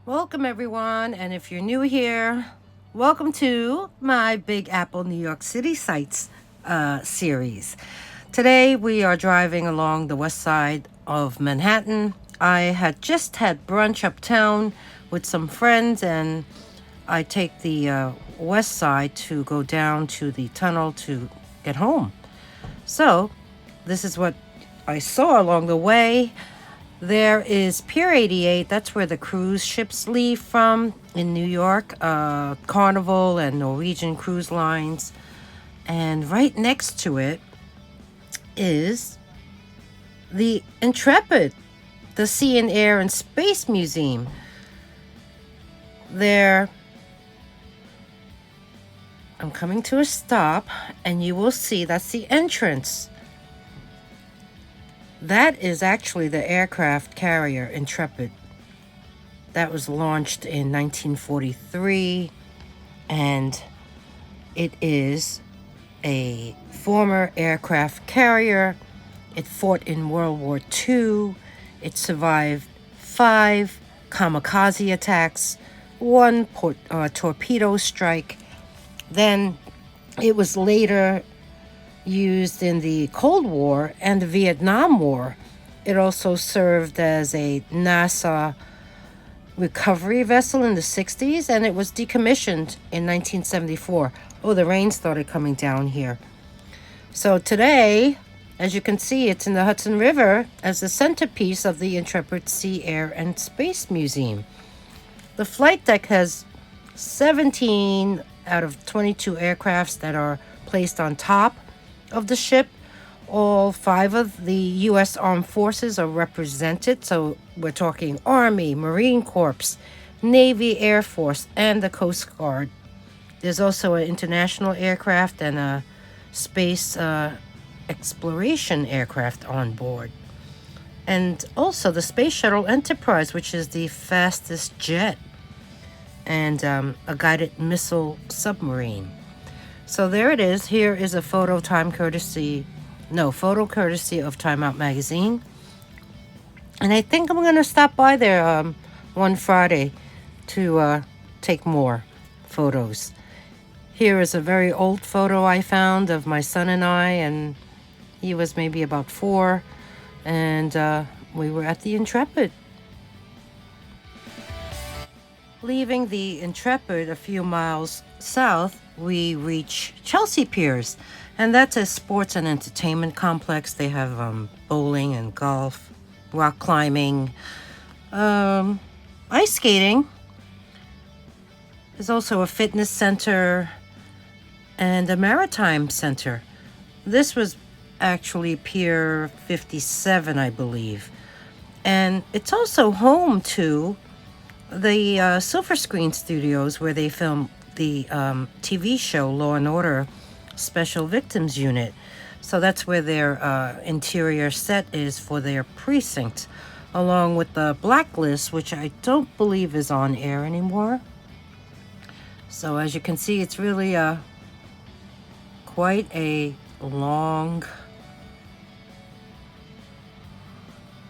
Welcome, everyone, and if you're new here, welcome to my Big Apple New York City Sights series. Today, we are driving along the west side of Manhattan. I had just had brunch uptown with some friends, and I take the west side to go down to the tunnel to get home. So, this is what I saw along the way. There is Pier 88. That's where the cruise ships leave from in New York. Carnival and Norwegian Cruise Lines. And right next to it is the Intrepid, the Sea and Air and Space Museum. There, I'm coming to a stop, and you will see that's the entrance. That is actually the aircraft carrier Intrepid. That was launched in 1943, and it is a former aircraft carrier. It fought in World War II. It survived 5 kamikaze attacks, 1 torpedo strike. Then it was later used in the Cold War and the Vietnam War. It also served as a NASA recovery vessel in the 60s, and it was decommissioned in 1974. Oh, the rain started coming down here. So today, as you can see, it's in the Hudson River as the centerpiece of the Intrepid Sea, Air, and Space Museum. The flight deck has 17 out of 22 aircrafts that are placed on top of the ship. All 5 of the U.S. Armed Forces are represented. So we're talking Army, Marine Corps, Navy, Air Force, and the Coast Guard. There's also an international aircraft and a space exploration aircraft on board. And also the Space Shuttle Enterprise, which is the fastest jet, and a guided missile submarine. So there it is. Here is a photo courtesy of Time Out Magazine. And I think I'm going to stop by there one Friday to take more photos. Here is a very old photo I found of my son and I, and he was maybe about 4, and we were at the Intrepid. Leaving the Intrepid a few miles south, we reach Chelsea Piers, and that's a sports and entertainment complex. They have bowling and golf, rock climbing, ice skating. There's also a fitness center and a maritime center. This was actually Pier 57, I believe. And it's also home to the Silver Screen Studios, where they film the TV show Law and Order Special Victims Unit. So that's where their interior set is for their precinct, along with the Blacklist, which I don't believe is on air anymore. So as you can see, it's really quite a long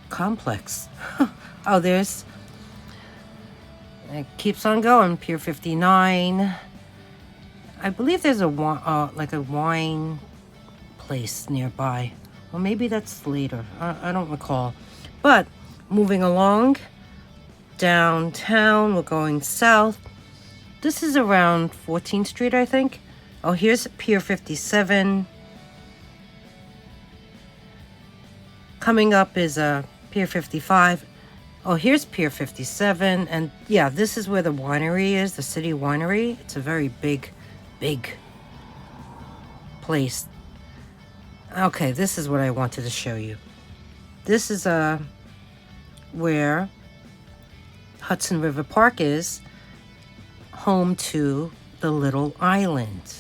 complex. Oh, it keeps on going. Pier 59. I believe there's a wine place nearby. Well, maybe that's later. I don't recall. But moving along downtown, we're going south. This is around 14th Street, I think. Oh, here's Pier 57. Coming up is Pier 55. Oh, here's Pier 57, and yeah, this is where the winery is, the city winery. It's a very big place. Okay, this is what I wanted to show you. This is where Hudson River Park is, home to the Little Island.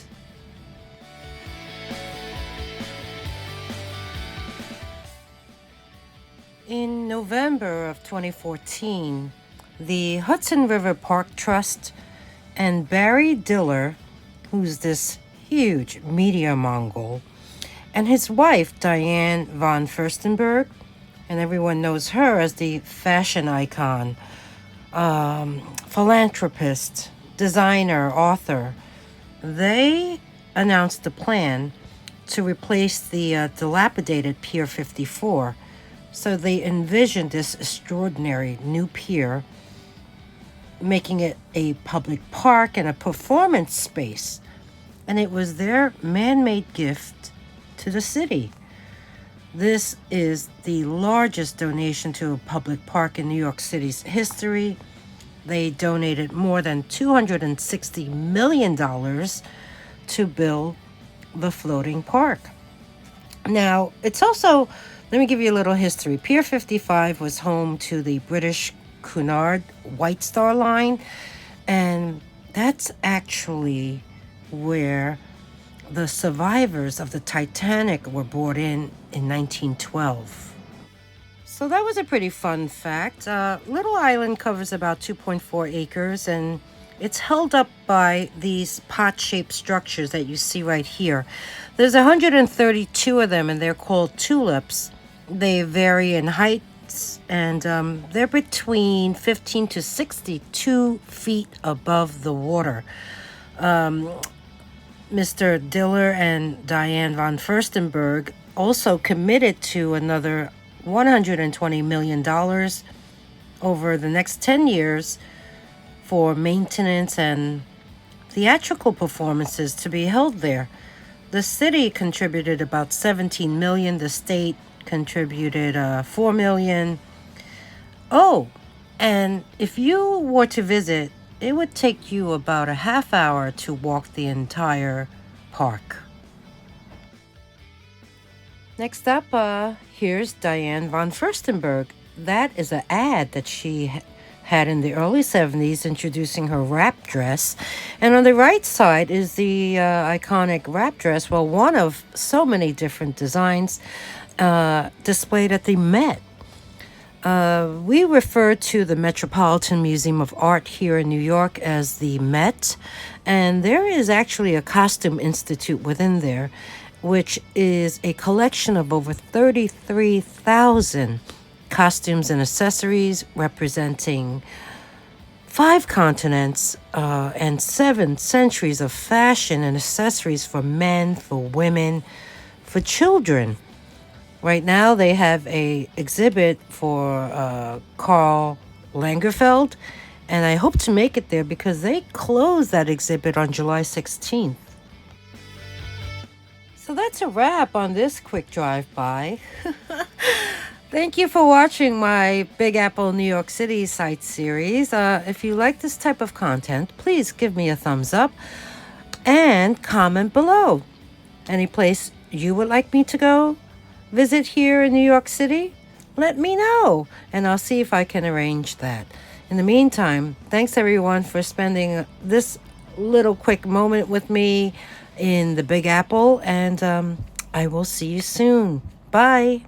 In November of 2014, the Hudson River Park Trust and Barry Diller, who's this huge media mogul, and his wife, Diane von Furstenberg, and everyone knows her as the fashion icon philanthropist, designer, author. They announced the plan to replace the dilapidated Pier 54. So they envisioned this extraordinary new pier, making it a public park and a performance space. And it was their man-made gift to the city. This is the largest donation to a public park in New York City's history. They donated more than $260 million to build the floating park. Now, it's also, let me give you a little history. Pier 55 was home to the British Cunard White Star Line, and that's actually where the survivors of the Titanic were brought in 1912. So that was a pretty fun fact. Little Island covers about 2.4 acres, and it's held up by these pot-shaped structures that you see right here. There's 132 of them, and they're called tulips. They vary in heights, and they're between 15 to 62 feet above the water. Mr. Diller and Diane von Furstenberg also committed to another $120 million over the next 10 years for maintenance and theatrical performances to be held there. The city contributed about $17 million. The state contributed $4 million. Oh, and if you were to visit, it would take you about a half hour to walk the entire park. Next up, here's Diane von Furstenberg. That is an ad that she had in the early 70s introducing her wrap dress. And on the right side is the iconic wrap dress, well, one of so many different designs displayed at the Met. We refer to the Metropolitan Museum of Art here in New York as the Met, and there is actually a costume institute within there, which is a collection of over 33,000 costumes and accessories representing 5 continents and 7 centuries of fashion and accessories for men, for women, for children. Right now, they have a exhibit for Karl Lagerfeld, and I hope to make it there because they closed that exhibit on July 16th. So that's a wrap on this quick drive-by. Thank you for watching my Big Apple New York City Sites series. If you like this type of content, please give me a thumbs up and comment below. Any place you would like me to go visit here in New York City? Let me know, and I'll see if I can arrange that. In the meantime, thanks everyone for spending this little quick moment with me in the Big Apple, and I will see you soon. Bye.